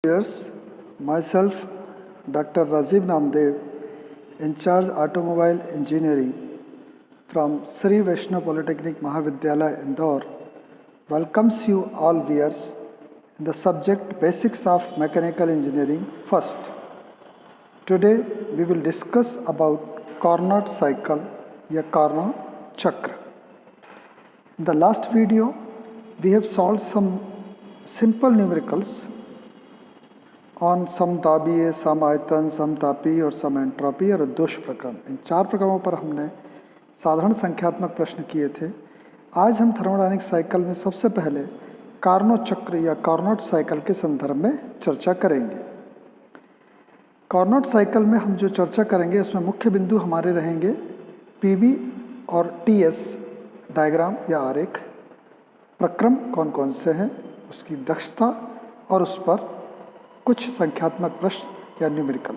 Years, myself, Dr. Rajiv Namdev, in charge automobile engineering from Sri Vaishnav Polytechnic Mahavidyalaya, Indore, welcomes you all viewers in the subject Basics of Mechanical Engineering first. Today we will discuss about Carnot cycle या Carnot chakra. In the last video, we have solved some simple numericals on समतापीय, समायतन, समतापी और समेंट्रोपी और दोष प्रक्रम। इन चार प्रक्रमों पर हमने साधारण संख्यात्मक प्रश्न किए थे। आज हम थर्मोडायनेमिक साइकिल में सबसे पहले कार्नोट चक्र या कार्नोट साइकिल के संदर्भ में चर्चा करेंगे। कार्नोट साइकिल में हम जो चर्चा करेंगे उसमें मुख्य बिंदु हमारे रहेंगे पीवी और टीएस डायग्राम या आरेख, प्रक्रम कौन कौन से हैं, उसकी दक्षता और उस पर कुछ संख्यात्मक प्रश्न या numerical.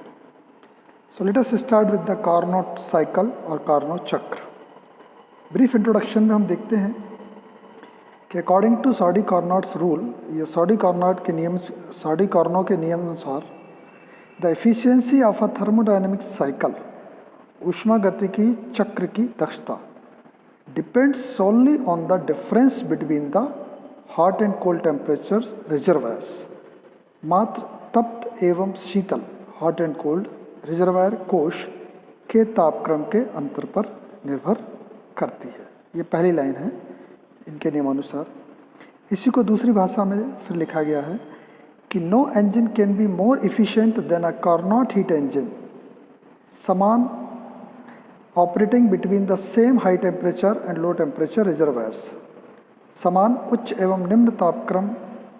So let us start with the Carnot cycle और कार्नोट चक्र। ब्रीफ इंट्रोडक्शन में हम देखते हैं कि according to Sadi Carnot's rule या सॉडी कार्नोट के नियम अनुसार the efficiency of a thermodynamic cycle ऊष्मागतिकी चक्र की दक्षता depends solely on the difference between the hot and cold temperatures reservoirs. मात्र तप्त एवं शीतल हॉट एंड कोल्ड रिजर्वायर कोश के तापक्रम के अंतर पर निर्भर करती है। ये पहली लाइन है इनके नियमानुसार। इसी को दूसरी भाषा में फिर लिखा गया है कि no engine can be more efficient than a Carnot heat engine समान operating between the same high temperature and low temperature reservoirs. समान उच्च एवं निम्न तापक्रम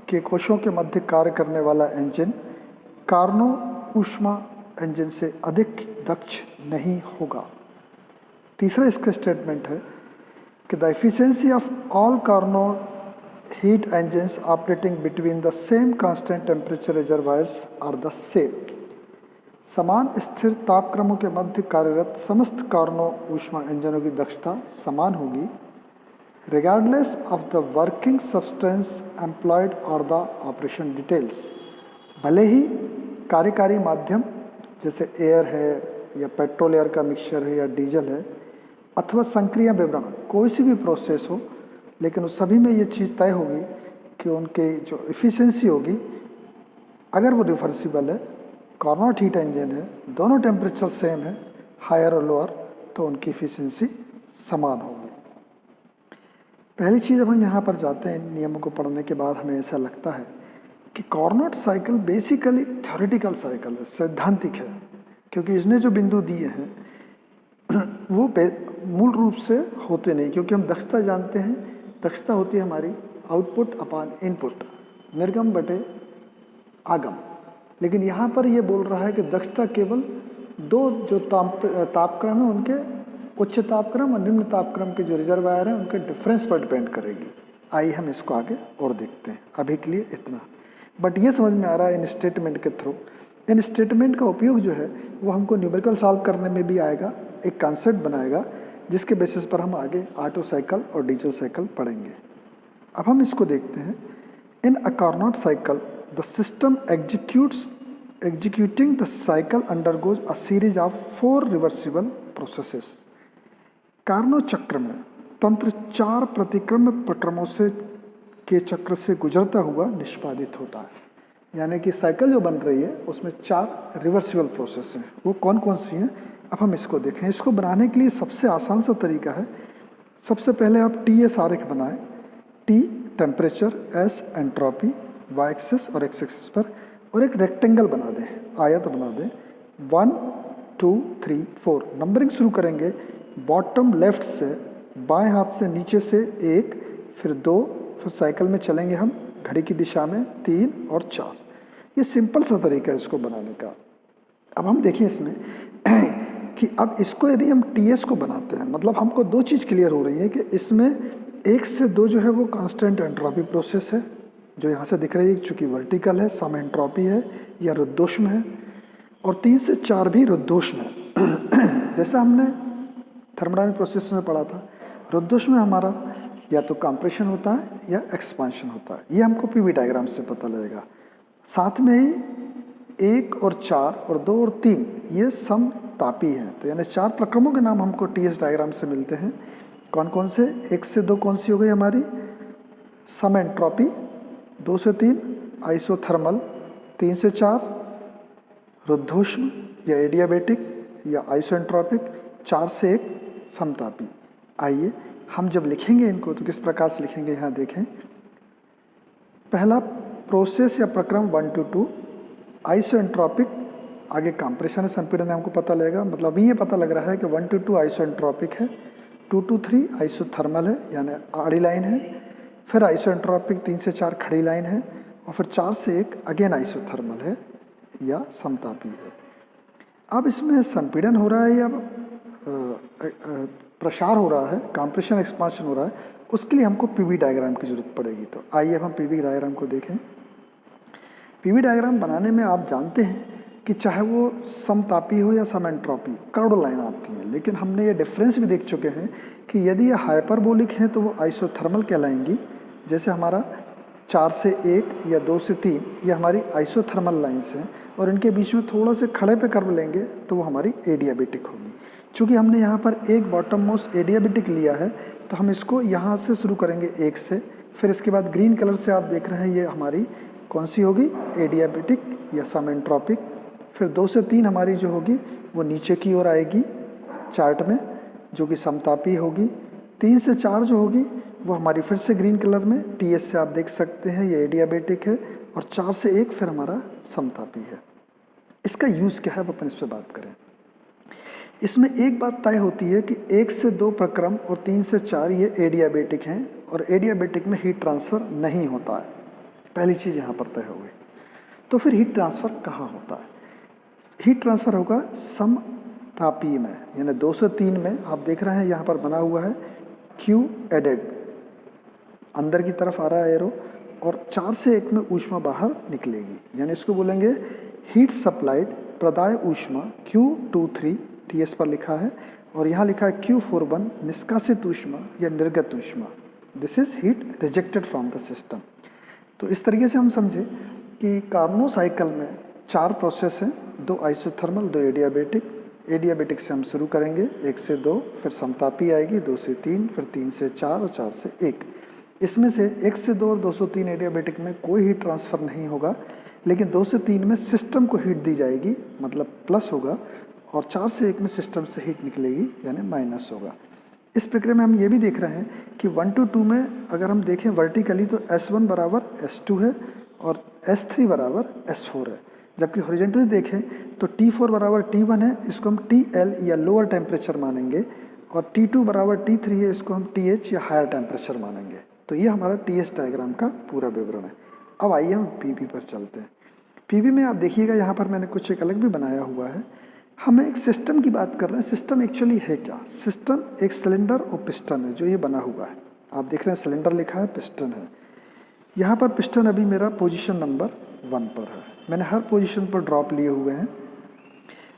के कोशों के मध्य कार्य करने वाला इंजन कार्नो ऊष्मा इंजन से अधिक दक्ष नहीं होगा। तीसरा इसका स्टेटमेंट है कि the efficiency of all Carnot heat engines operating between the same constant temperature reservoirs are the same. समान स्थिर तापक्रमों के मध्य कार्यरत समस्त कार्नो ऊष्मा इंजनों की दक्षता समान होगी regardless of the working substance employed or the operation details। भले ही कार्यकारी माध्यम जैसे एयर है या पेट्रोल एयर का मिक्सचर है या डीजल है अथवा संक्रिया विवरण कोई सी भी प्रोसेस हो, लेकिन उस सभी में ये चीज़ तय होगी कि उनके जो एफिशिएंसी होगी, अगर वो रिवर्सिबल है, कार्नोट हीट इंजन है, दोनों टेम्परेचर सेम है, हायर और लोअर, तो उनकी एफिशिएंसी समान होगी। पहली चीज़ जब हम यहाँ पर जाते हैं नियमों को पढ़ने के बाद हमें ऐसा लगता है कि Carnot cycle basically theoretical cycle है, सैद्धांतिक है, क्योंकि इसने जो बिंदु दिए हैं वो मूल रूप से होते नहीं, क्योंकि हम दक्षता जानते हैं। दक्षता होती है हमारी आउटपुट अपान इनपुट, निर्गम बटे आगम। लेकिन यहाँ पर ये बोल रहा है कि दक्षता केवल दो जो तापक्रम है उनके उच्च तापक्रम और निम्न तापक्रम के जो रिजर्वायर हैं उनके डिफरेंस पर डिपेंड करेगी। आइए हम इसको आगे और देखते हैं। अभी के लिए इतना, बट ये समझ में आ रहा है इन स्टेटमेंट के थ्रू। इन स्टेटमेंट का उपयोग जो है वो हमको न्यूमेरिकल सॉल्व करने में भी आएगा, एक कॉन्सेप्ट बनाएगा जिसके बेसिस पर हम आगे ऑटो साइकिल और डीजल साइकिल पढ़ेंगे। अब हम इसको देखते हैं। In a Carnot cycle the system executing the cycle undergoes a series of 4 reversible processes. Carnot चक्र में तंत्र 4 प्रतिक्रम प्रक्रमों से के चक्र से गुजरता हुआ निष्पादित होता है। यानी कि साइकिल जो बन रही है उसमें 4 रिवर्सिबल प्रोसेस हैं। वो कौन कौन सी हैं अब हम इसको देखें। इसको बनाने के लिए सबसे आसान सा तरीका है, सबसे पहले आप टी एस आरेख बनाएं। T temperature, S entropy, Y axis और एक्स एक्सिस पर, और एक रेक्टेंगल बना दें, आयत बना दें। 1 2 3 4 नंबरिंग शुरू करेंगे बॉटम लेफ्ट से, बाएं हाथ से नीचे से 1, फिर 2, फिर साइकिल में चलेंगे हम घड़ी की दिशा में 3 और 4। ये सिंपल सा तरीका है इसको बनाने का। अब हम देखिए इसमें कि अब इसको यदि हम टीएस को बनाते हैं, मतलब हमको दो चीज़ क्लियर हो रही है कि इसमें 1 से 2 जो है वो कांस्टेंट एंट्रोपी प्रोसेस है जो यहाँ से दिख रही है, चूँकि वर्टिकल है, सम एंट्रोपी है या रुद्धोष्म है, और 3 से 4 भी रुद्धोष्म है। जैसा हमने थर्मोडायनेमिक प्रोसेस में पढ़ा था, रुद्धोष्म में हमारा या तो कंप्रेशन होता है या एक्सपांशन होता है। ये हमको पीवी डायग्राम से पता लगेगा। साथ में ही 1 और 4 और 2 और 3 ये समतापी हैं। तो यानी 4 प्रक्रमों के नाम हमको टीएस डायग्राम से मिलते हैं। कौन कौन से? 1 से 2 कौन सी हो गई हमारी? सम एंट्रोपी, 2 से 3 आइसोथर्मल, 3 से 4 रुद्धोष्म या एडियाबेटिक या आइसोएंट्रोपिक, 4 से 1 समतापी। आइए हम जब लिखेंगे इनको तो किस प्रकार से लिखेंगे, यहाँ देखें। पहला प्रोसेस या प्रक्रम 1 to 2 आइसोएंट्रोपिक, आगे कंप्रेशन है, संपीड़न है, हमको पता लगेगा। मतलब अभी ये पता लग रहा है कि 1 to 2 आइसोएंट्रोपिक है, 2 to 3 आइसोथर्मल है यानी आड़ी लाइन है, फिर आइसोएंट्रोपिक 3 से 4 खड़ी लाइन है, और फिर 4 से 1 अगेन आइसोथर्मल है या समतापी है। अब इसमें संपीड़न हो रहा है या प्रसार हो रहा है, कंप्रेशन एक्सपांशन हो रहा है, उसके लिए हमको पीवी डायग्राम की जरूरत पड़ेगी। तो आइए अब हम पीवी डायग्राम को देखें। पीवी डायग्राम बनाने में आप जानते हैं कि चाहे वो समतापी हो या सम एंट्रोपी, करोड़ों लाइन आती हैं, लेकिन हमने ये डिफरेंस भी देख चुके हैं कि यदि ये हाइपरबोलिक हैं तो वो आइसोथर्मल कहलाएंगी। जैसे हमारा 4 से 1 या 2 से 3 ये हमारी आइसोथर्मल लाइन्स हैं, और इनके बीच में थोड़ा से खड़े पे कर्व लेंगे तो वो हमारी एडियाबेटिक होगी। चूँकि हमने यहाँ पर एक बॉटम मोस्ट एडियाबेटिक लिया है तो हम इसको यहाँ से शुरू करेंगे 1 से, फिर इसके बाद ग्रीन कलर से आप देख रहे हैं ये हमारी कौन सी होगी? एडियाबेटिक या सम एंट्रोपिक। फिर 2 से 3 हमारी जो होगी वो नीचे की ओर आएगी चार्ट में, जो कि समतापी होगी। 3 से 4 जो होगी वो हमारी फिर से ग्रीन कलर में टीएस से आप देख सकते हैं ये एडियाबेटिक है, और 4 से 1 फिर हमारा समतापी है। इसका यूज़ क्या है, अब अपन इस पर बात करें। इसमें एक बात तय होती है कि 1 से 2 प्रक्रम और 3 से 4 ये एडियाबेटिक हैं, और एडियाबेटिक में हीट ट्रांसफ़र नहीं होता है। पहली चीज़ यहाँ पर तय हो गई। तो फिर हीट ट्रांसफ़र कहाँ होता है? हीट ट्रांसफ़र होगा समतापी में, यानी 2 से 3 में आप देख रहे हैं यहाँ पर बना हुआ है Q एडेड, अंदर की तरफ आ रहा है एरो, और 4 से 1 में ऊष्मा बाहर निकलेगी, यानी इसको बोलेंगे हीट सप्लाइड प्रदाय ऊष्मा Q23 टीएस पर लिखा है, और यहाँ लिखा है Q41 निष्कासित ऊष्मा या निर्गत ऊष्मा। This is heat rejected from the system. तो इस तरीके से हम समझे कि कार्नो साइकिल में 4 प्रोसेस हैं, 2 आइसोथर्मल, 2 एडियाबेटिक। एडियाबेटिक से हम शुरू करेंगे 1 से 2, फिर समतापी आएगी 2 से 3, फिर 3 से 4 और 4 से 1। इसमें से 1 से 2 और 2 से 3 एडियाबेटिक में कोई हीट ट्रांसफ़र नहीं होगा, लेकिन 2 से 3 में सिस्टम को हीट दी जाएगी, मतलब प्लस होगा, और 4 से 1 में सिस्टम से हीट निकलेगी यानी माइनस होगा। इस प्रक्रिया में हम ये भी देख रहे हैं कि 1 to 2 में अगर हम देखें वर्टिकली तो S1 बराबर S2 है और S3 बराबर S4 है, जबकि हॉरिजॉन्टली देखें तो T4 बराबर T1 है, इसको हम TL या लोअर टेम्परेचर मानेंगे, और T2 बराबर T3 है, इसको हम TH या हायर टेम्परेचर मानेंगे। तो ये हमारा TS डायग्राम का पूरा विवरण है। अब आइए हम PV पर चलते हैं। PV में आप देखिएगा यहाँ पर मैंने कुछ एक अलग भी बनाया हुआ है। हम एक सिस्टम की बात कर रहे हैं। सिस्टम एक्चुअली है क्या? सिस्टम एक सिलेंडर और पिस्टन है जो ये बना हुआ है। आप देख रहे हैं सिलेंडर लिखा है, पिस्टन है। यहाँ पर पिस्टन अभी मेरा पोजीशन नंबर 1 पर है, मैंने हर पोजीशन पर ड्रॉप लिए हुए हैं।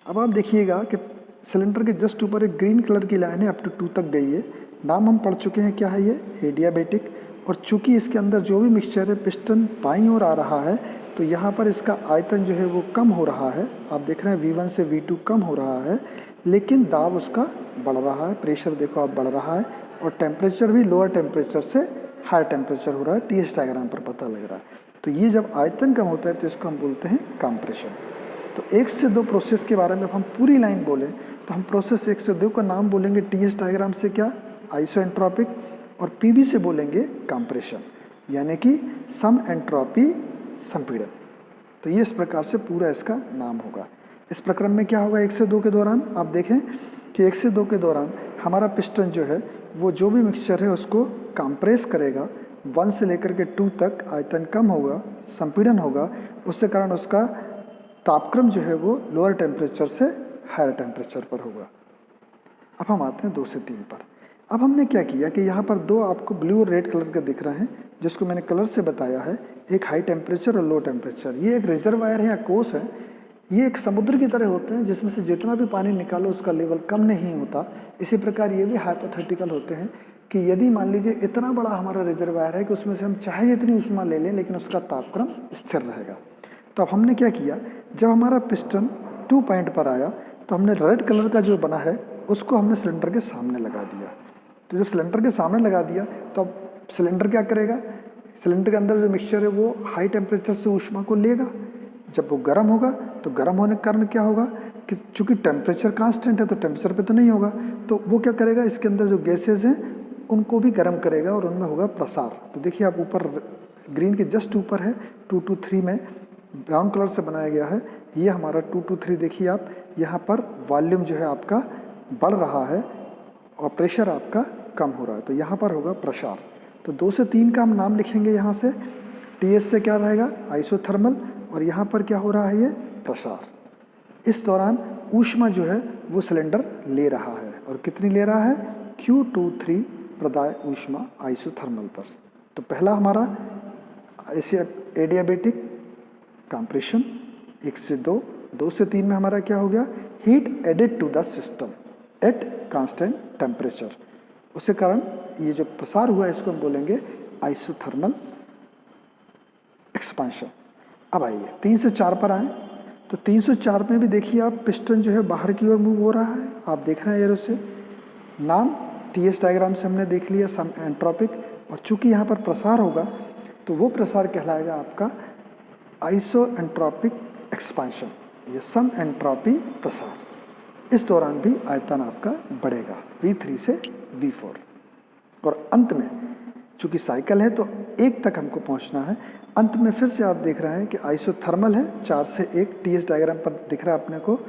अब आप देखिएगा कि सिलेंडर के जस्ट ऊपर एक ग्रीन कलर की लाइन है, अप टू 2 तक गई है। नाम हम पढ़ चुके हैं, क्या है ये? एडियाबेटिक। और चूंकि इसके अंदर जो भी मिक्सचर है पिस्टन बाईं ओर आ रहा है, तो यहाँ पर इसका आयतन जो है वो कम हो रहा है। आप देख रहे हैं V1 से V2 कम हो रहा है, लेकिन दाब उसका बढ़ रहा है, प्रेशर देखो आप बढ़ रहा है, और टेम्परेचर भी लोअर टेम्परेचर से हाई टेम्परेचर हो रहा है। TS डायग्राम पर पता लग रहा है। तो ये जब आयतन कम होता है तो इसको हम बोलते हैं कंप्रेशन। तो 1 से 2 प्रोसेस के बारे में हम पूरी लाइन बोलें तो हम प्रोसेस 1 से 2 का नाम बोलेंगे TS डायग्राम से क्या? आइसोएंट्रोपिक, और PV से बोलेंगे कंप्रेशन, यानी कि सम एंट्रोपी संपीड़न। तो ये इस प्रकार से पूरा इसका नाम होगा। इस प्रक्रम में क्या होगा 1 से 2 के दौरान? आप देखें कि 1 से 2 के दौरान हमारा पिस्टन जो है वो जो भी मिक्सचर है उसको कंप्रेस करेगा। 1 से लेकर के 2 तक आयतन कम होगा, संपीड़न होगा, उसके कारण उसका तापक्रम जो है वो लोअर टेम्परेचर से हायर टेम्परेचर पर होगा। अब हम आते हैं 2 से 3 पर। अब हमने क्या किया कि यहाँ पर 2 आपको ब्लू और रेड कलर के दिख रहे हैं, जिसको मैंने कलर से बताया है, एक हाई टेम्परेचर और लो टेम्परेचर। ये एक रिजर्वायर है या कोस है। ये एक समुद्र की तरह होते हैं जिसमें से जितना भी पानी निकालो उसका लेवल कम नहीं होता। इसी प्रकार ये भी हाइपोथेटिकल होते हैं कि यदि मान लीजिए इतना बड़ा हमारा रिजर्वायर है कि उसमें से हम चाहे जितनी ऊष्मा ले लें लेकिन उसका तापक्रम स्थिर रहेगा। तो अब हमने क्या किया, जब हमारा पिस्टन 2 पॉइंट पर आया तो हमने रेड कलर का जो बना है उसको हमने सिलेंडर के सामने लगा दिया। तो जब सिलेंडर के सामने लगा दिया तो अब सिलेंडर क्या करेगा, सिलेंडर के अंदर जो मिक्सचर है वो हाई टेम्परेचर से ऊष्मा को लेगा। जब वो गर्म होगा तो गर्म होने के कारण क्या होगा कि चूंकि टेम्परेचर कांस्टेंट है तो टेम्परेचर पे तो नहीं होगा, तो वो क्या करेगा, इसके अंदर जो गैसेज हैं उनको भी गर्म करेगा और उनमें होगा प्रसार। तो देखिए आप ऊपर ग्रीन के जस्ट ऊपर है 223 में ब्राउन कलर से बनाया गया है, ये हमारा 223 देखिए आप, यहाँ पर वॉल्यूम जो है आपका बढ़ रहा है और प्रेशर आपका कम हो रहा है, तो यहाँ पर होगा प्रसार। तो 2 से 3 का हम नाम लिखेंगे यहाँ से, TS से क्या रहेगा आइसोथर्मल, और यहाँ पर क्या हो रहा है ये प्रसार। इस दौरान ऊष्मा जो है वो सिलेंडर ले रहा है, और कितनी ले रहा है, Q23 प्रदाय ऊष्मा आइसोथर्मल पर। तो पहला हमारा ऐसे एडियाबेटिक कंप्रेशन 1 से 2, 2 से 3 में हमारा क्या हो गया, heat added to the system at constant temperature, उसके कारण ये जो प्रसार हुआ है इसको हम बोलेंगे आइसोथर्मल एक्सपांशन। अब आइए 3 से 4 पर आए, तो 3 से 4 में भी देखिए आप पिस्टन जो है बाहर की ओर मूव हो रहा है, आप देख रहे हैं एरो से, नाम TS डायग्राम से हमने देख लिया सम एंट्रोपिक, और चूंकि यहाँ पर प्रसार होगा तो वो प्रसार कहलाएगा आपका आइसो एंट्रोपिक एक्सपांशन या सम एंट्रोपी प्रसार। इस दौरान भी आयतन आपका बढ़ेगा V3 से V4, और अंत में चूंकि साइकिल है तो 1 तक हमको पहुंचना है। अंत में फिर से आप देख रहे हैं कि आइसोथर्मल है 4 से 1 TS डायग्राम पर दिख रहा है अपने को।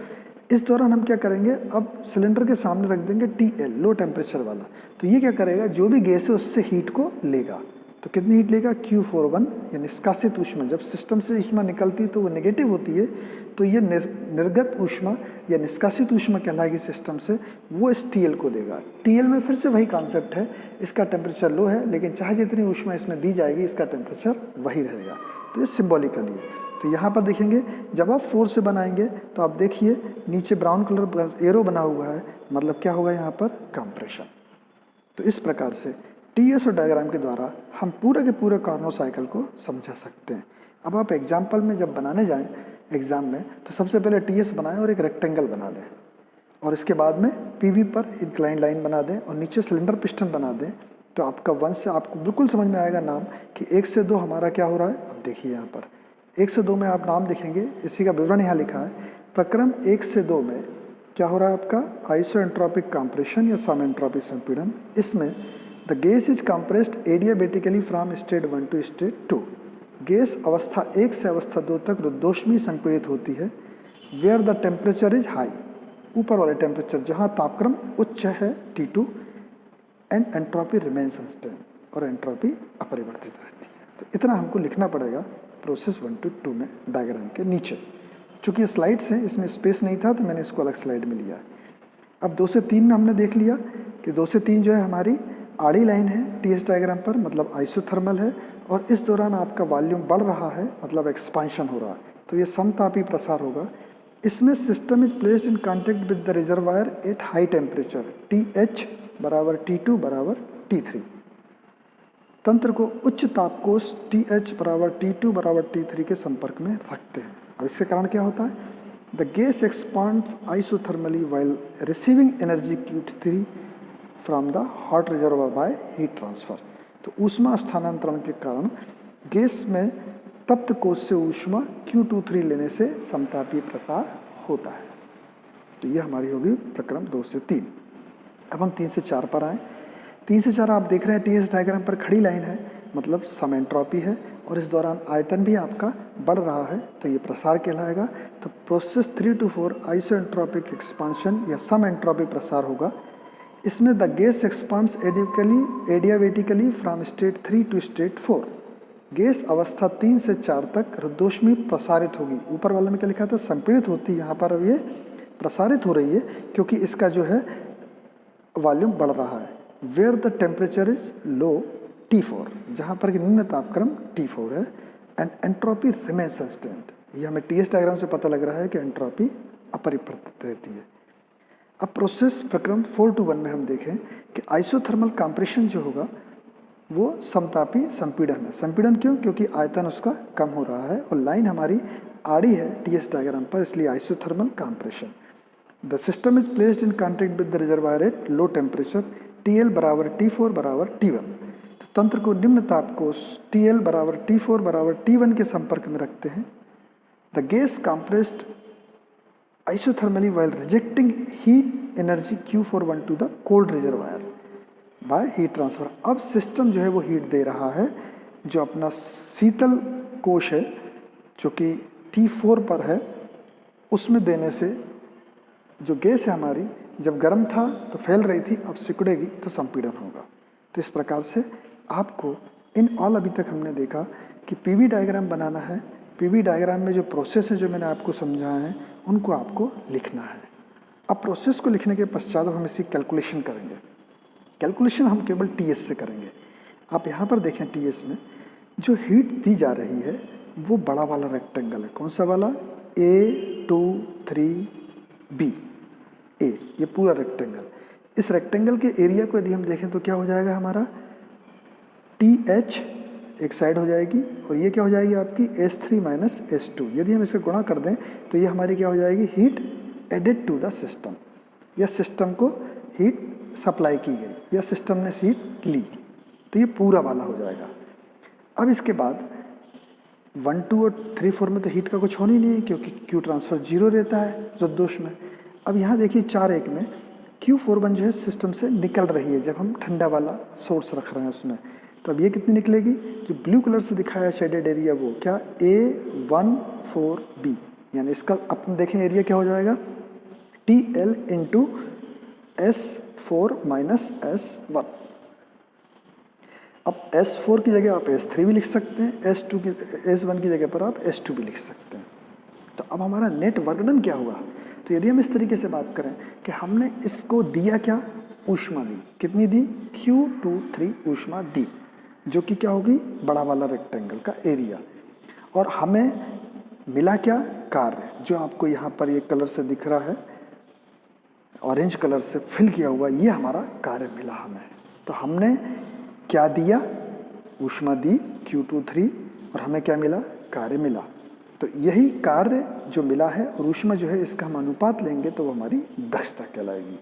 इस दौरान हम क्या करेंगे, अब सिलेंडर के सामने रख देंगे TL लो टेम्परेचर वाला, तो ये क्या करेगा, जो भी गैस है उससे हीट को लेगा। तो कितनी हीट लेगा, Q41 या निष्कासित ऊष्मा। जब सिस्टम से ऊष्मा निकलती है तो वो नेगेटिव होती है, तो ये निर्गत ऊष्मा या निष्कासित ऊष्मा कहलाएगी सिस्टम से, वो इस TL को देगा। TL में फिर से वही कॉन्सेप्ट है, इसका टेम्परेचर लो है लेकिन चाहे जितनी ऊष्मा इसमें दी जाएगी इसका टेम्परेचर वही रहेगा। तो ये सिम्बॉलिकली है। तो यहाँ पर देखेंगे जब आप 4 से बनाएंगे तो आप देखिए नीचे ब्राउन कलर एरो बना हुआ है, मतलब क्या होगा यहाँ पर कंप्रेशन। तो इस प्रकार से TS और डायग्राम के द्वारा हम पूरे के पूरे कार्नो साइकिल को समझा सकते हैं। अब आप एग्जाम्पल में जब बनाने जाएं एग्जाम में तो सबसे पहले TS बनाएं और एक रेक्टेंगल बना दें, और इसके बाद में PV पर इंक्लाइन लाइन बना दें और नीचे सिलेंडर पिस्टन बना दें। तो आपका 1 से आपको बिल्कुल समझ में आएगा नाम कि 1 से 2 हमारा क्या हो रहा है। अब देखिए यहाँ पर 1 से 2 में आप नाम देखेंगे, इसी का विवरण यहाँ लिखा है। प्रक्रम 1 से 2 में क्या हो रहा है आपका आइसो एंट्रोपिक कंप्रेशन या सम एंट्रोपिक संपीड़न। इसमें the gas is compressed adiabatically from state 1 to state 2। Gas अवस्था 1 से अवस्था 2 तक रुद्धोष्मी संपीड़ित होती है। Where the temperature is high, ऊपर वाले टेम्परेचर जहाँ तापक्रम उच्च है T2, and entropy remains constant, और एंट्रोपी अपरिवर्तित रहती है। तो इतना हमको लिखना पड़ेगा प्रोसेस 1 to 2 में डायग्राम के नीचे। चूँकि स्लाइड्स हैं इसमें स्पेस नहीं था तो मैंने इसको अलग स्लाइड में लिया है। अब 2 से 3 में हमने देख लिया कि 2 से 3 जो है हमारी आड़ी लाइन है TS डायग्राम पर, मतलब आइसोथर्मल है, और इस दौरान आपका वॉल्यूम बढ़ रहा है, मतलब एक्सपांशन हो रहा है, तो ये समतापी प्रसार होगा। इसमें system is placed in contact with the reservoir at high temperature TH बराबर T2 बराबर T3। तंत्र को उच्च तापकोश TH बराबर T2 बराबर T3 के संपर्क में रखते हैं। अब इसके कारण क्या होता है, the gas expands isothermally while receiving energy Q3 from the hot reservoir by heat transfer. तो ऊष्मा स्थानांतरण के कारण गैस में तप्त कोश से ऊष्मा Q23 लेने से समतापी प्रसार होता है। तो ये हमारी होगी प्रक्रम 2 से 3। अब हम 3 से 4 पर आएँ। 3 से 4 आप देख रहे हैं TS डायग्राम पर खड़ी लाइन है, मतलब सम एंट्रोपी है, और इस दौरान आयतन भी आपका बढ़ रहा है, तो ये प्रसार कहलाएगा। तो process 3 to 4 iso entropic expansion या सम एंट्रोपी प्रसार होगा। इसमें the gas expands adiabatically from state 3 to state 4। Gas अवस्था 3 से 4 तक रुद्धोष्मी प्रसारित होगी। ऊपर वाले में क्या लिखा था, संपीड़ित होती है, यहाँ पर अब ये प्रसारित हो रही है क्योंकि इसका जो है वॉल्यूम बढ़ रहा है। Where the temperature is low T4, जहाँ पर कि निम्न तापक्रम T4 है, एंड एंट्रोपी रिमेन्स कांस्टेंट। ये हमें TS डायग्राम से पता लग रहा है कि एंट्रोपी अपरिवर्तित रहती है। अब प्रोसेस प्रक्रम 4 to 1 में हम देखें कि आइसोथर्मल कंप्रेशन जो होगा वो समतापी संपीड़न है। संपीड़न क्यों, क्योंकि आयतन उसका कम हो रहा है और लाइन हमारी आड़ी है टीएस डायग्राम पर, इसलिए isothermal compression. The system is placed in contact with the reservoir at low temperature, TL बराबर T4 बराबर T1। तो तंत्र को निम्न ताप को TL बराबर T4 बराबर T1 के संपर्क में रखते हैं। The gas compressed isothermally while rejecting heat energy Q41 to the cold reservoir by heat transfer। अब सिस्टम जो है वो हीट दे रहा है, जो अपना शीतल कोश है जो कि T4 पर है, उसमें देने से जो गैस है हमारी जब गर्म था तो फैल रही थी, अब सिकुड़ेगी तो संपीड़न होगा। तो इस प्रकार से आपको इन ऑल अभी तक हमने देखा कि पीवी डायग्राम बनाना है। पीवी डायग्राम में जो प्रोसेस है जो मैंने आपको समझाया है उनको आपको लिखना है। अब प्रोसेस को लिखने के पश्चात हम इसकी कैलकुलेशन करेंगे। कैलकुलेशन हम केवल टीएस से करेंगे। आप यहाँ पर देखें टीएस में जो हीट दी जा रही है वो बड़ा वाला रेक्टेंगल है। कौन सा वाला? A23B ए, ये पूरा रेक्टेंगल। इस रेक्टेंगल के एरिया को यदि हम देखें तो क्या हो जाएगा हमारा? TH एक साइड हो जाएगी और ये क्या हो जाएगी आपकी S3 माइनस S2। यदि हम इसे गुणा कर दें तो ये हमारी क्या हो जाएगी? Heat added to the system, या सिस्टम को हीट सप्लाई की गई या सिस्टम ने हीट ली, तो ये पूरा वाला हो जाएगा। अब इसके बाद 1, 2 और 3, 4 में तो हीट का कुछ होना ही नहीं है क्योंकि Q ट्रांसफर 0 रहता है प्रदोष में। अब यहाँ देखिए 4, 1 में Q41 जो है सिस्टम से निकल रही है जब हम ठंडा वाला सोर्स रख रहे हैं उसमें। तो अब ये कितनी निकलेगी? जो ब्लू कलर से दिखाया शेडेड एरिया वो क्या? A14B, यानी इसका अपन देखें एरिया क्या हो जाएगा? TL into S4 minus S1। अब S4 की जगह आप S3 भी लिख सकते हैं, S1 की जगह पर आप S2 भी लिख सकते हैं। तो अब हमारा नेट वर्कडन क्या हुआ? तो यदि हम इस तरीके से बात करें कि हमने इसको दिया क्या? ऊष्मा दी। कितनी दी? Q23 ऊष्मा दी, जो कि क्या होगी? बड़ा वाला रेक्टेंगल का एरिया। और हमें मिला क्या? कार्य, जो आपको यहाँ पर ये कलर से दिख रहा है, ऑरेंज कलर से फिल किया हुआ, ये हमारा कार्य मिला हमें। तो हमने क्या दिया? ऊष्मा दी Q23 और हमें क्या मिला? कार्य मिला। तो यही कार्य जो मिला है और ऊष्मा जो है इसका हम अनुपात लेंगे तो वो हमारी दक्षता कहलाएगी।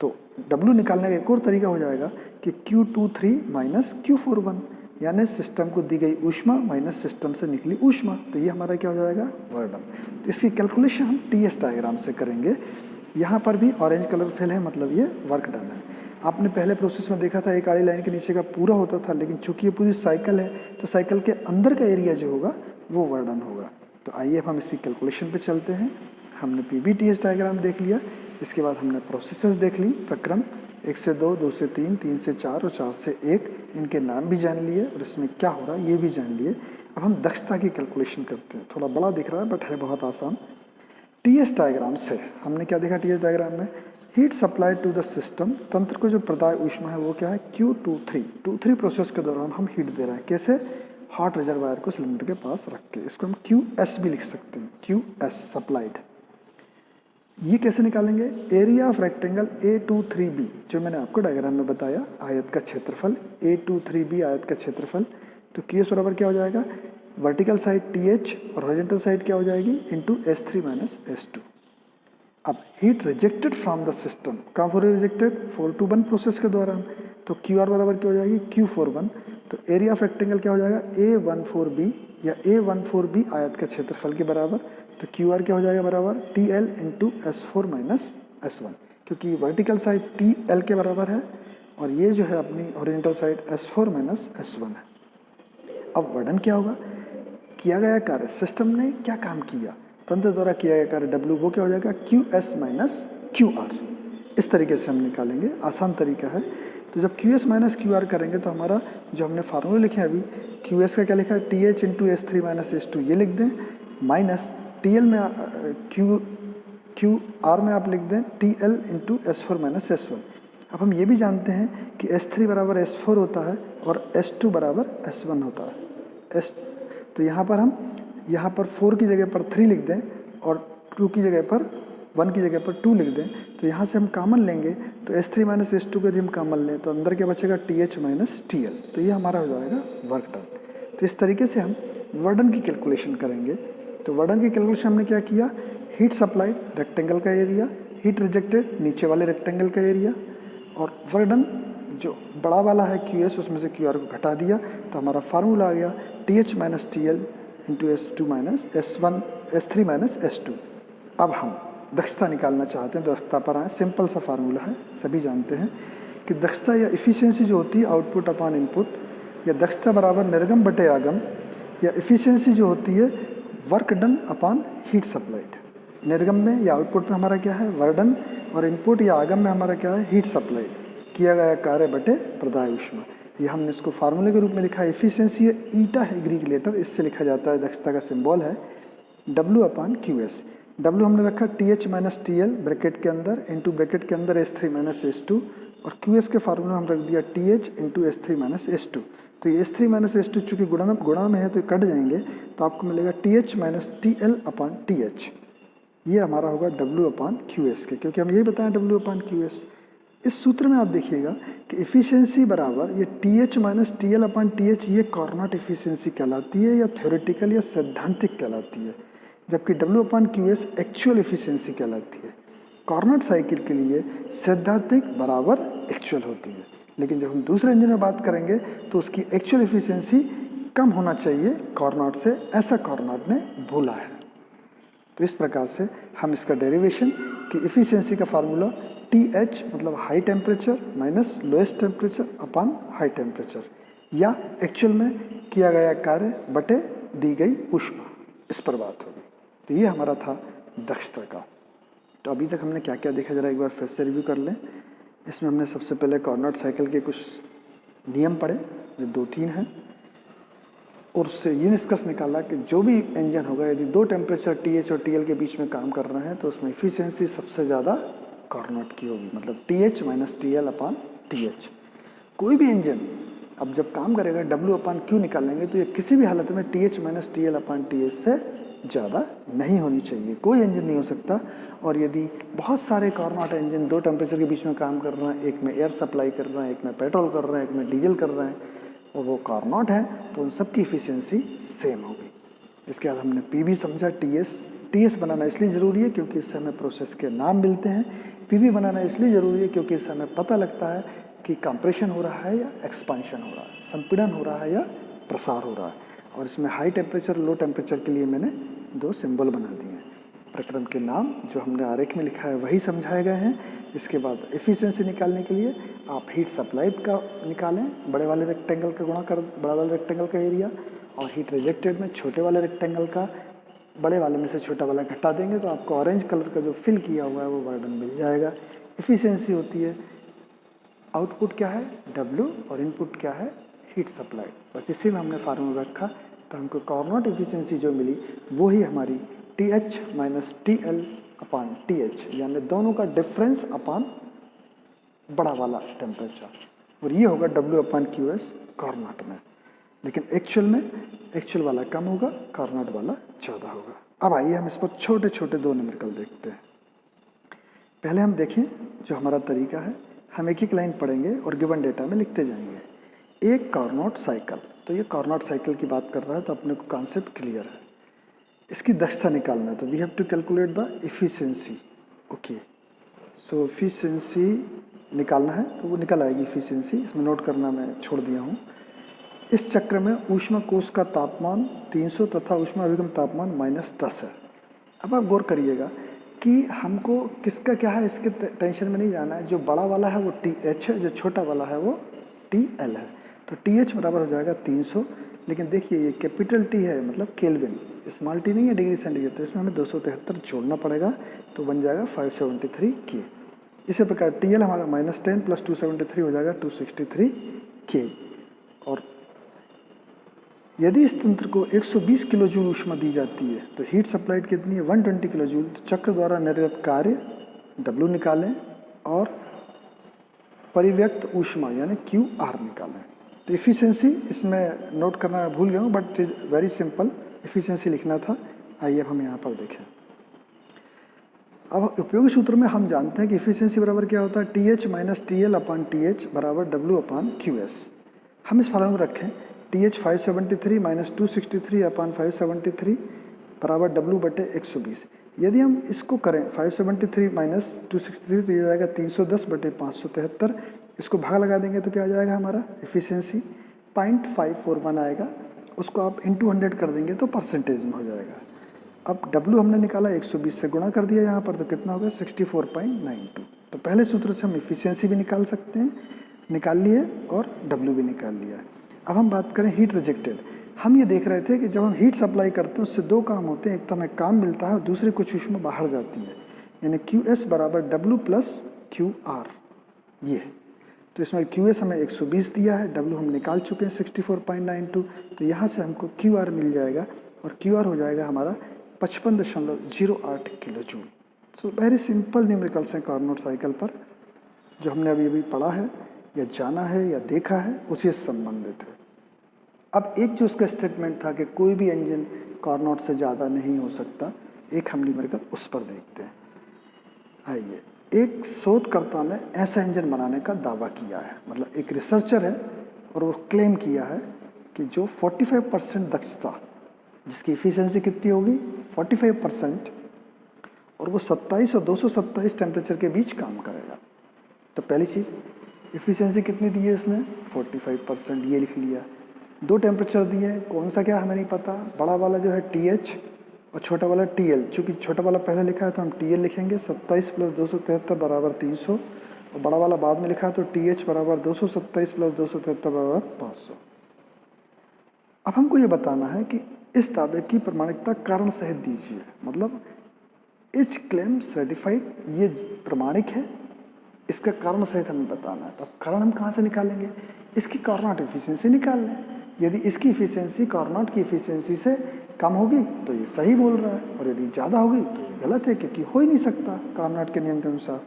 तो W निकालने का एक और तरीका हो जाएगा कि Q23 माइनस Q41, यानी सिस्टम को दी गई ऊष्मा माइनस सिस्टम से निकली ऊष्मा। तो ये हमारा क्या हो जाएगा? वर्कडन। तो इसकी कैलकुलेशन हम TS डायग्राम से करेंगे। यहाँ पर भी ऑरेंज कलर फिल है, मतलब ये वर्क डन है। आपने पहले प्रोसेस में देखा था एक आड़ी लाइन के नीचे का पूरा होता था, लेकिन चूंकि ये पूरी साइकिल है तो साइकिल के अंदर का एरिया जो होगा वो वर्क डन होगा। तो आइए हम इसकी कैलकुलेशन पे चलते हैं। हमने PVTS डायग्राम देख लिया, इसके बाद हमने प्रोसेसेस देख ली, प्रक्रम 1 से 2, 2 से 3, 3 से 4 और 4 से 1, इनके नाम भी जान लिए और इसमें क्या हो रहा है ये भी जान लिए। अब हम दक्षता की कैलकुलेशन करते हैं। थोड़ा बड़ा दिख रहा है बट है बहुत आसान। TS डायग्राम से हमने क्या देखा? TS डायग्राम में heat supply to the system, तंत्र को जो प्रदाय ऊष्मा है वो क्या है? Q23 प्रोसेस के दौरान हम हीट दे रहे हैं। कैसे? हॉट रिजर्वायर को सिलेंडर के पास रख के। इसको हम QS भी लिख सकते हैं, QS सप्लाइड। ये कैसे निकालेंगे? एरिया ऑफ रेक्टेंगल A23B, जो मैंने आपको डायग्राम में बताया, आयत का क्षेत्रफल A23B आयत का क्षेत्रफल। तो QS बराबर क्या हो जाएगा? वर्टिकल साइड TH और हॉरिजॉन्टल साइड क्या हो जाएगी? Into S3 minus S2। अब heat rejected from the system, कहाँ पर रिजेक्टेड? 4 to 1 प्रोसेस के दौरान। तो QR बराबर क्या हो जाएगी? Q41। तो एरिया ऑफ रेक्टेंगल क्या हो जाएगा? A14B या A14B आयत का क्षेत्रफल के बराबर। तो QR क्या हो जाएगा? बराबर TL into S4 minus S1, क्योंकि वर्टिकल साइड TL के बराबर है और ये जो है अपनी horizontal side S4 minus S1 है। अब वर्णन क्या होगा? किया गया कार्य, सिस्टम ने क्या काम किया, तंत्र द्वारा किया गया कार्य W, वो क्या हो जाएगा? QS minus QR। इस तरीके से हम निकालेंगे, आसान तरीका है। तो जब QS माइनस QR करेंगे तो हमारा जो हमने फार्मूला लिखे हैं अभी, QS का क्या लिखा है? TH into S3 minus S2, ये लिख दें, माइनस TL में QR में आप लिख दें TL into S4 minus S1। अब हम ये भी जानते हैं कि S3 बराबर S4 होता है और S2 बराबर S1 होता है। तो यहाँ पर 4 की जगह पर 3 लिख दें और 2 की जगह पर 1 की जगह पर 2 लिख दें। तो यहाँ से हम कॉमन लेंगे, तो S3 माइनस S2 को यदि हम कॉमन लें तो अंदर क्या बचेगा? TH minus TL। तो ये हमारा हो जाएगा वर्क डन। तो इस तरीके से हम वर्क डन की कैलकुलेशन करेंगे। तो वर्डन की कैलकुलेशन हमने क्या किया, हीट सप्लाइड रेक्टेंगल का एरिया, हीट रिजेक्टेड नीचे वाले रेक्टेंगल का एरिया, और वर्डन जो बड़ा वाला है QS उसमें से QR को घटा दिया, तो हमारा फार्मूला आ गया TH minus TL into S2 minus S3 minus S2। अब हम दक्षता निकालना चाहते हैं, तो दक्षता पर आए। सिंपल सा फार्मूला है, सभी जानते हैं कि दक्षता या इफ़िशियंसी जो होती है आउटपुट अपॉन इनपुट, या दक्षता बराबर निर्गम बटे आगम, या इफ़िशियंसी जो होती है work done upon heat supplied. निर्गम में या आउटपुट में हमारा क्या है वर्क डन, और इनपुट या आगम में हमारा क्या है हीट सप्लाइड, किया गया कार्य बटे प्रदाय ऊष्मा। ये हमने इसको फार्मूले के रूप में लिखा है। इफ़िशियंसी है ईटा है ग्रीक लेटर, इससे लिखा जाता है। दक्षता का सिंबल है W अपॉन QS। W हमने रखा TH माइनस TL ब्रैकेट के अंदर इंटू ब्रैकेट के अंदर S3 माइनस S2, और QS के फार्मूला हम रख दिया TH into S3 minus S2। तो ये S3 माइनस S2 चूँकि गुणा में है तो कट जाएंगे, तो आपको मिलेगा TH minus TL upon TH। ये हमारा होगा W अपॉन QS के, क्योंकि हम यही बताएं W अपॉन QS। इस सूत्र में आप देखिएगा कि इफ़िशियंसी बराबर ये TH minus TL upon TH, ये कॉर्नट इफ़िशियंसी कहलाती है या थ्योरेटिकल या सैद्धांतिक कहलाती है, जबकि W upon QS actual efficiency कहलाती है। कॉर्नट साइकिल के लिए सैद्धांतिक बराबर एक्चुअल होती है, लेकिन जब हम दूसरे इंजन में बात करेंगे तो उसकी एक्चुअल इफ़िशियंसी कम होना चाहिए कॉर्नट से, ऐसा कॉर्नट ने बोला है। तो इस प्रकार से हम इसका डेरिवेशन कि इफ़िशियंसी का फार्मूला TH मतलब high temperature minus lowest temperature upon high temperature, या एक्चुअल में किया गया कार्य बटे दी गई ऊष्मा, इस पर बात होगी। तो ये हमारा था दक्षता का। तो अभी तक हमने क्या क्या देखा, जरा एक बार फिर से रिव्यू कर लें। इसमें हमने सबसे पहले कॉर्नट साइकिल के कुछ नियम पढ़े जो 2-3 हैं, और उससे ये निष्कर्ष निकाला कि जो भी इंजन होगा यदि 2 टेम्परेचर TH और TL के बीच में काम कर रहे हैं तो उसमें इफ़िशियंसी सबसे ज़्यादा कॉर्नट की होगी, मतलब TH minus TL upon TH। कोई भी इंजन अब जब काम करेगा W अपॉन Q निकालेंगे तो ये किसी भी हालत में TH minus TL upon TH से ज़्यादा नहीं होनी चाहिए, कोई इंजन नहीं हो सकता। और यदि बहुत सारे कॉर्नट इंजन 2 टेम्परेचर के बीच में काम कर रहे हैं, एक में एयर सप्लाई कर रहे हैं, एक में पेट्रोल कर रहे हैं, एक में डीजल कर रहे हैं, और वो कॉर्नट है, तो उन सब की इफ़िशियंसी सेम होगी। इसके बाद हमने PV समझा। TS बनाना इसलिए ज़रूरी है क्योंकि इससे हमें प्रोसेस के नाम मिलते हैं। PV बनाना इसलिए ज़रूरी है क्योंकि इससे हमें पता लगता है कि कंप्रेशन हो रहा है या एक्सपांशन हो रहा है, संपीड़न हो रहा है या प्रसार हो रहा है। और इसमें हाई टेम्परेचर लो टेम्परेचर के लिए मैंने 2 सिंबल बना दिए हैं। प्रक्रम के नाम जो हमने आरेख में लिखा है वही समझाए गए हैं। इसके बाद एफिशिएंसी निकालने के लिए आप हीट सप्लाइड का निकालें, बड़े वाले रेक्टेंगल का गुणा कर बड़ा वाले रेक्टेंगल का एरिया, और हीट रिजेक्टेड में छोटे वाले रेक्टेंगल का बड़े वाले में से छोटा वाला घटा देंगे तो आपको ऑरेंज कलर का जो फिल किया हुआ है वो वर्डन मिल जाएगा। एफिशिएंसी होती है आउटपुट क्या है W और इनपुट क्या है हीट सप्लाई। बस इसी में हमने फार्मूला रखा तो हमको कॉर्नट एफिशिएंसी जो मिली वो ही हमारी TH minus TL upon TH, यानी दोनों का डिफरेंस अपॉन बड़ा वाला टेम्परेचर, और ये होगा W अपॉन QS कॉर्नट में। लेकिन एक्चुअल वाला कम होगा, कॉर्नट वाला ज़्यादा होगा। अब आइए हम इस पर छोटे छोटे 2 न्यूमेरिकल देखते हैं। पहले हम देखें जो हमारा तरीका है, हम एक एक लाइन पढ़ेंगे और गिवन डेटा में लिखते जाएंगे। एक कॉर्नट साइकिल, तो ये कॉर्नट साइकिल की बात कर रहा है तो अपने को कॉन्सेप्ट क्लियर है। इसकी दक्षता निकालना है तो we have to calculate the efficiency. Okay, so efficiency निकालना है तो वो निकल आएगी एफिशिएंसी, इसमें नोट करना मैं छोड़ दिया हूँ। इस चक्र में ऊष्मा कोश का तापमान 300 तथा ऊष्मा अभिगम तापमान -10 है। अब आप गौर करिएगा कि हमको किसका क्या है इसके टेंशन में नहीं जाना है। जो बड़ा वाला है वो TH है, जो छोटा वाला है वो TL है। तो TH बराबर हो जाएगा 300, लेकिन देखिए ये कैपिटल T है मतलब केल्विन, स्मॉल t नहीं है डिग्री सेंटीग्रेड, तो इसमें हमें 273 जोड़ना पड़ेगा तो बन जाएगा 573 K। इसी प्रकार TL हमारा -10 प्लस 273 हो जाएगा 263 K। और यदि इस तंत्र को 120 किलो जूल ऊष्मा दी जाती है तो हीट सप्लाइड कितनी है 120 किलो जूल। तो चक्र द्वारा निर्गत कार्य W निकालें और परिव्यक्त ऊष्मा यानी QR निकालें। तो एफिशिएंसी इसमें नोट करना मैं भूल गया हूँ, but it is very simple, efficiency लिखना था। आइए अब हम यहाँ पर देखें। अब उपयोगी सूत्र में हम जानते हैं कि एफिशिएंसी बराबर क्या होता है TH minus TL upon TH बराबर W अपॉन QS। हम इस फॉर्मूला में रखें TH 573 माइनस 263 अपॉन 573 बराबर W/120। यदि हम इसको करें 573 माइनस 263 तो ये जाएगा 310/573। इसको भाग लगा देंगे तो क्या आ जाएगा हमारा एफिशिएंसी 0.541 आएगा। उसको आप इंटू 100 कर देंगे तो परसेंटेज में हो जाएगा। अब W हमने निकाला 120 से गुणा कर दिया यहाँ पर तो कितना होगा 64.92। तो पहले सूत्र से हम एफिशिएंसी भी निकाल सकते हैं, निकाल लिए, और W भी निकाल लिया। अब हम बात करें हीट रिजेक्टेड। हम ये देख रहे थे कि जब हम हीट सप्लाई करते हैं उससे दो काम होते हैं, एक तो हमें काम मिलता है और दूसरी कुछ ऊष्मा बाहर जाती है, यानी QS बराबर W प्लस QR ये। तो इसमें QS हमें 120 दिया है, W हम निकाल चुके हैं 64.92, तो यहाँ से हमको QR मिल जाएगा और QR हो जाएगा हमारा 55.08 kilo joule. So very simple numericals हैं कार्नोट साइकिल पर, जो हमने अभी पढ़ा है या जाना है या देखा है उसी से संबंधित है। अब एक जो उसका स्टेटमेंट था कि कोई भी इंजन कार्नोट से ज़्यादा नहीं हो सकता, एक हम न्यूमेरिकल उस पर देखते हैं। आइए, एक शोधकर्ता ने ऐसा इंजन बनाने का दावा किया है, मतलब एक रिसर्चर है और वो क्लेम किया है कि जो 45% दक्षता, जिसकी एफिशिएंसी कितनी होगी 45%, और वो 27 और 227 टेम्परेचर के बीच काम करेगा। तो पहली चीज़ एफिशिएंसी कितनी दी है इसने 45%, ये लिख लिया। दो टेम्परेचर दिए हैं, कौन सा क्या हमें नहीं पता, बड़ा वाला जो है TH और छोटा वाला TL। चूँकि छोटा वाला पहले लिखा है तो हम TL लिखेंगे, 27 + 273 बराबर 300, और बड़ा वाला बाद में लिखा है तो TH बराबर 227 + 273 बराबर 500। अब हमको ये बताना है कि इस दावे की प्रमाणिकता कारण सहित दीजिए, मतलब इच क्लेम सर्टिफाइड, ये प्रमाणिक है, इसका कारण सहित हमें बताना है। तो अब कारण हम कहाँ से निकालेंगे, इसकी कार्नोट एफिशिएंसी निकाल लें। यदि इसकी एफिशिएंसी कार्नोट की एफिशिएंसी से कम होगी तो ये सही बोल रहा है, और यदि ज़्यादा होगी तो ये गलत है, क्योंकि हो ही नहीं सकता कार्नोट के नियम के अनुसार।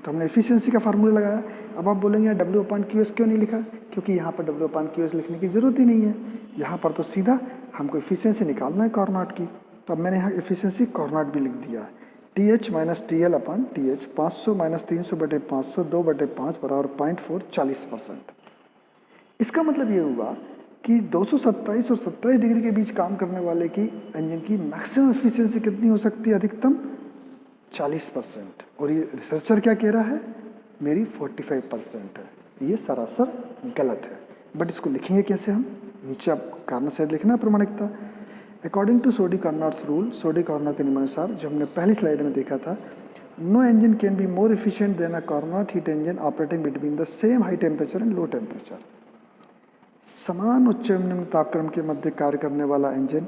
तो हमने एफिशिएंसी का फार्मूला लगाया। अब आप बोलेंगे W/QS क्यों नहीं लिखा, क्योंकि यहाँ पर W/QS लिखने की ज़रूरत ही नहीं है, यहाँ पर तो सीधा हमको एफिशिएंसी निकालना है कार्नोट की। तो अब मैंने यहाँ एफिशिएंसी कार्नोट भी लिख दिया है, TH - TL/TH 500 - 300/500 2/5 बराबर 0.4 40%। इसका मतलब ये हुआ कि 227 और 27 डिग्री के बीच काम करने वाले की इंजन की मैक्सिमम एफिशिएंसी कितनी हो सकती है, अधिकतम 40%, और ये रिसर्चर क्या कह रहा है मेरी 45% है। ये सरासर गलत है, बट इसको लिखेंगे कैसे हम, नीचे आप कारण सहित लिखना है प्रमाणिकता। According to Sadi Carnot's rule, Sadi Carnot के नियमानुसार, जो हमने पहली स्लाइड में देखा था, no engine can be more efficient than a Carnot heat engine operating between the same high temperature and low temperature. समान उच्च एवं निम्न तापक्रम के मध्य कार्य करने वाला इंजन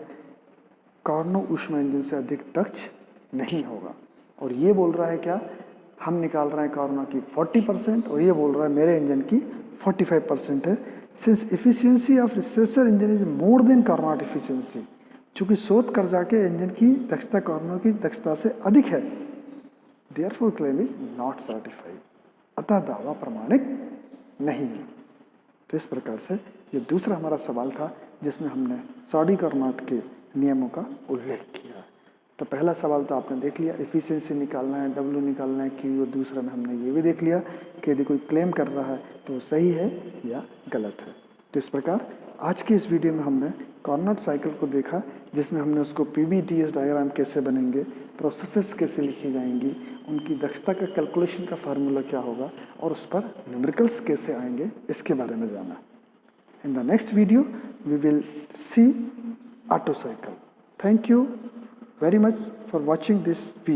कार्नो ऊष्मा इंजन से अधिक दक्ष नहीं होगा। और ये बोल रहा है क्या, हम निकाल रहे हैं कार्नो की 40% और ये बोल रहा है मेरे इंजन की 45% है। Since efficiency of researcher engine is more than Carnot efficiency, चूँकि शोधकर्ता के इंजन की दक्षता कार्नो की दक्षता से अधिक है, therefore claim is not certified, अतः दावा प्रमाणिक नहीं है। तो इस प्रकार से ये दूसरा हमारा सवाल था जिसमें हमने सोडी कार्नोट के नियमों का उल्लेख किया। तो पहला सवाल तो आपने देख लिया, एफिशिएंसी निकालना है, W निकालना है, Q, और दूसरा में हमने ये भी देख लिया कि यदि कोई क्लेम कर रहा है तो सही है या गलत है। तो इस प्रकार आज के इस वीडियो में हमने कार्नोट साइकिल को देखा, जिसमें हमने उसको PV/TS डायग्राम कैसे बनेंगे, प्रोसेसेस कैसे लिखी जाएंगी, उनकी दक्षता का कैलकुलेशन का फार्मूला क्या होगा और उस पर न्यूमेरिकल्स कैसे आएंगे, इसके बारे में जाना। In the next video we will see Otto cycle. Thank you very much for watching this video.